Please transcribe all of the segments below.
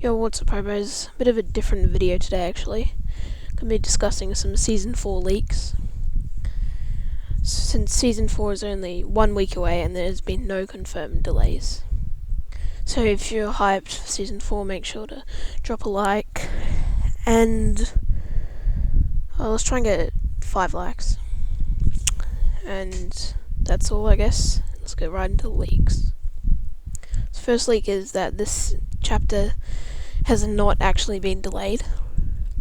Yo, what's up, Hobos? Bit of a different video today, actually. Gonna be discussing some Season 4 leaks. Since Season 4 is only 1 week away and there's been no confirmed delays. So if you're hyped for Season 4, make sure to drop a like. And let's try and get 5 likes. And that's all, I guess. Let's get right into the leaks. So first leak is that this chapter has not actually been delayed.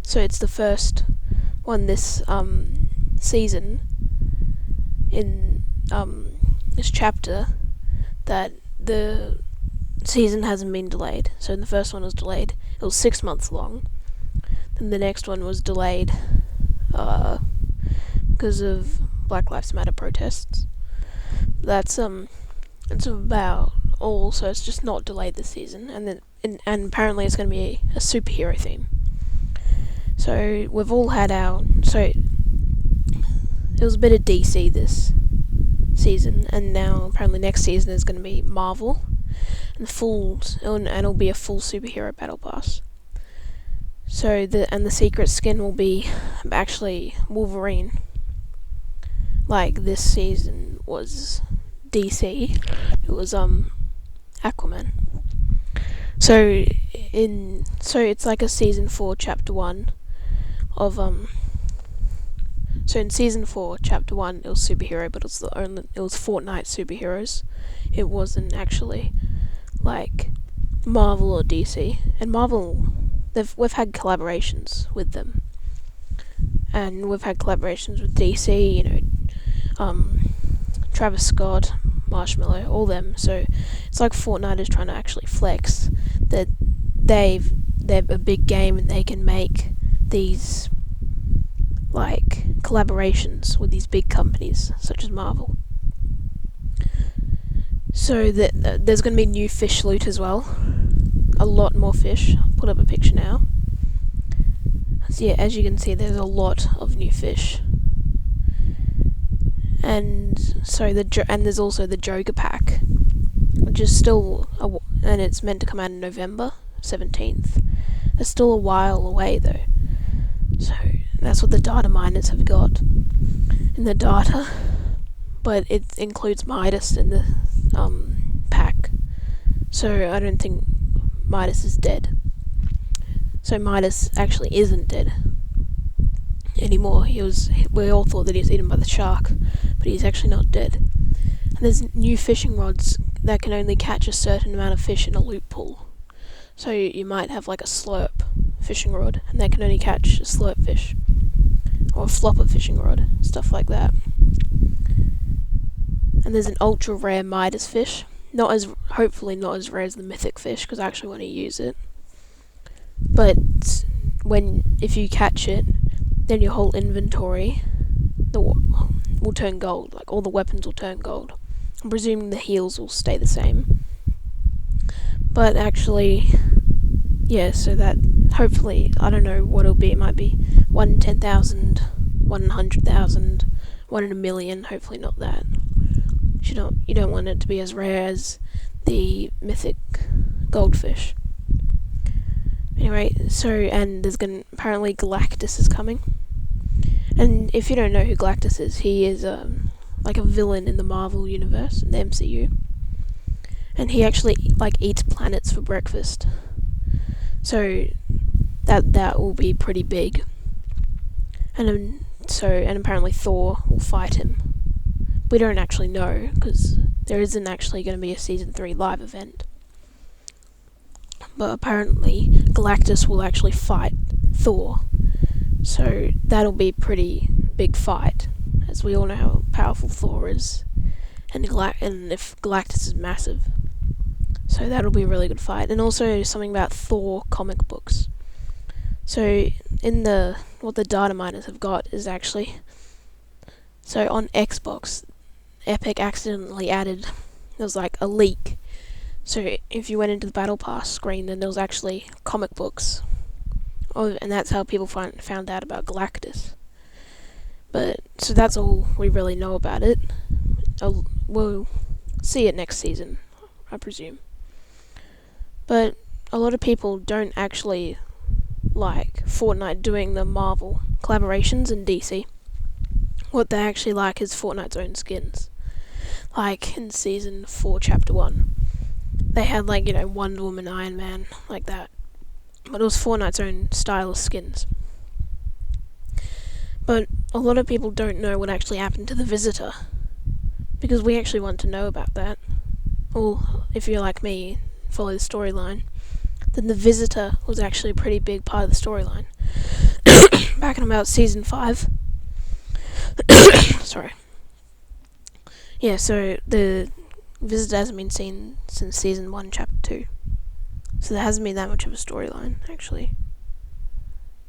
So it's the first one this season in this chapter that the season hasn't been delayed. So the first one was delayed. It was 6 months long. Then the next one was delayed because of Black Lives Matter protests. That's about all. So it's just not delayed this season, and apparently it's going to be a superhero theme. So we've all had it was a bit of DC this season, and now apparently next season is going to be Marvel, and it'll be a full superhero battle pass. So the secret skin will be actually Wolverine. Like this season was DC, it was Aquaman. So it's like a Season 4 Chapter 1 of So in Season 4 Chapter 1 it was superhero, but it was Fortnite superheroes. It wasn't actually like Marvel or DC. And Marvel, we've had collaborations with them, and we've had collaborations with DC. Travis Scott, Marshmallow, all them. So it's like Fortnite is trying to actually flex that they're a big game and they can make these like collaborations with these big companies such as Marvel. So that there's going to be new fish loot as well. A lot more fish. I'll put up a picture now. So yeah, as you can see, there's a lot of new fish. And and there's also the Joker pack, which is still and it's meant to come out in November 17th. It's still a while away though. So that's what the data miners have got in the data, but it includes Midas in the pack. So I don't think Midas is dead. So Midas actually isn't dead anymore. We all thought that he was eaten by the shark, but he's actually not dead. And there's new fishing rods that can only catch a certain amount of fish in a loop pool. So you might have like a slurp fishing rod, and that can only catch a slurp fish, or a flopper fishing rod, stuff like that. And there's an ultra rare Midas fish, hopefully not as rare as the mythic fish, because I actually want to use it. But if you catch it, then your whole inventory will turn gold. Like all the weapons will turn gold. I'm presuming the heals will stay the same. But actually, yeah, so that hopefully, I don't know what it'll be. It might be 1 in 10,000, 1 in 100,000, 1 in a million. Hopefully not that. You don't want it to be as rare as the mythic goldfish. Anyway, and apparently Galactus is coming. And if you don't know who Galactus is, he is like a villain in the Marvel universe, in the MCU. And he actually eats planets for breakfast. So that will be pretty big. And apparently Thor will fight him. We don't actually know, because there isn't actually going to be a Season 3 live event. But apparently Galactus will actually fight Thor. So that'll be a pretty big fight, as we all know how powerful Thor is, and if Galactus is massive. So that'll be a really good fight. And also something about Thor comic books. So what the data miners have got is actually, so on Xbox, Epic accidentally added, there was like a leak. So if you went into the Battle Pass screen, then there was actually comic books. And that's how people found out about Galactus. So that's all we really know about it. We'll see it next season, I presume. But a lot of people don't actually like Fortnite doing the Marvel collaborations in DC. What they actually like is Fortnite's own skins. Like in Season 4, Chapter 1, they had Wonder Woman, Iron Man, like that. But it was Fortnite's own style of skins. But a lot of people don't know what actually happened to the Visitor, because we actually want to know about that. Or if you're like me, follow the storyline, then the Visitor was actually a pretty big part of the storyline. Back in about Season 5. Sorry. Yeah, so the Visitor hasn't been seen since Season 1, Chapter 2. So there hasn't been that much of a storyline, actually.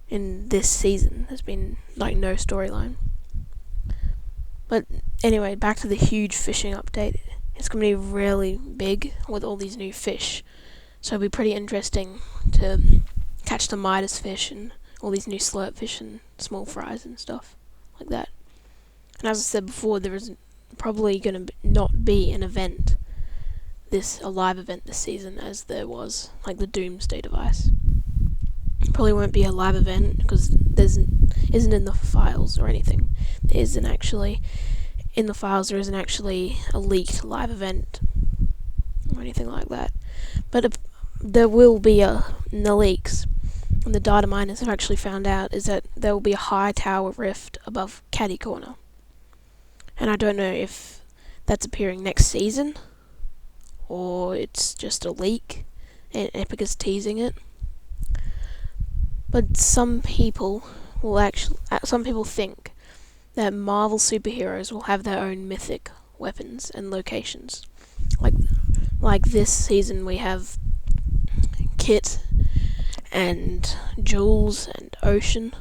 In this season, there's been, no storyline. But anyway, back to the huge fishing update. It's going to be really big with all these new fish. So it'll be pretty interesting to catch the Midas fish and all these new slurp fish and small fries and stuff like that. And as I said before, there is probably going to not be an event, a live event this season, as there was, like the Doomsday device. Probably won't be a live event because isn't in the files or anything. There isn't actually in the files. There isn't actually a leaked live event or anything like that. But there will be in the leaks, and the data miners have actually found out, is that there will be a high tower rift above Caddy Corner. And I don't know if that's appearing next season or it's just a leak and Epic is teasing it. But some people think that Marvel superheroes will have their own mythic weapons and locations. Like this season we have Kit and Jules and Ocean.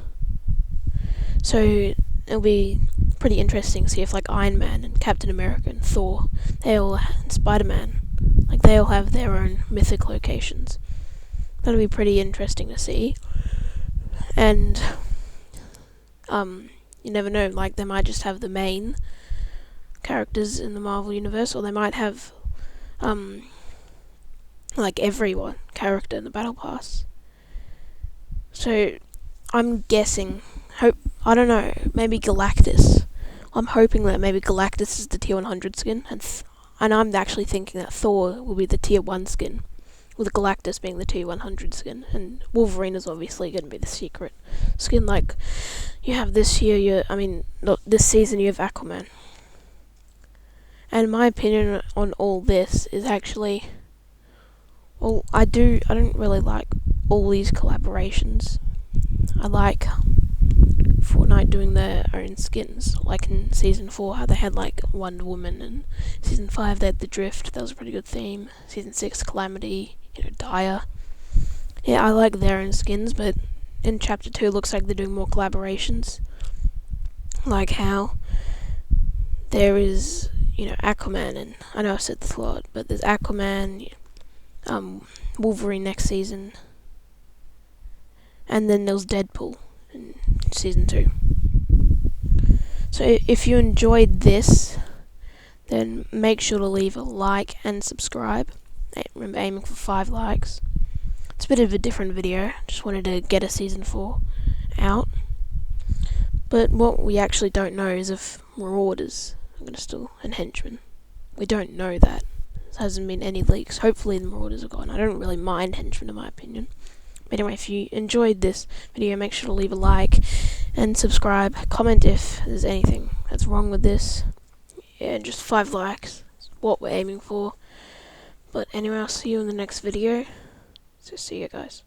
So it'll be pretty interesting to see if Iron Man and Captain America and Thor, and Spider-Man, they all have their own mythic locations. That'll be pretty interesting to see. And you never know, they might just have the main characters in the Marvel universe, or they might have every character in the Battle Pass. So I'm guessing, I don't know, maybe Galactus. I'm hoping that maybe Galactus is the tier 100 skin, and I'm actually thinking that Thor will be the tier 1 skin, with Galactus being the tier 100 skin, and Wolverine is obviously going to be the secret skin. You have this year, this season you have Aquaman. And my opinion on all this is actually, I don't really like all these collaborations. I like Fortnite doing their own skins, like in Season 4, how they had Wonder Woman, and Season 5 they had the Drift, that was a pretty good theme. Season 6, Calamity, Dire. Yeah, I like their own skins, but in Chapter 2 it looks like they're doing more collaborations. Like how there is, Aquaman, and I know I've said this a lot, but there's Aquaman, Wolverine next season, and then there's Deadpool in Season 2. So if you enjoyed this, then make sure to leave a like and subscribe. Remember, aiming for 5 likes. It's a bit of a different video, just wanted to get a Season 4 out. But what we actually don't know is if Marauders are going to still, and Henchmen. We don't know that. There hasn't been any leaks. Hopefully the Marauders are gone. I don't really mind Henchmen in my opinion. But anyway, if you enjoyed this video, make sure to leave a like and subscribe. Comment if there's anything that's wrong with this. Yeah, just 5 likes is what we're aiming for. But anyway, I'll see you in the next video. So see you guys.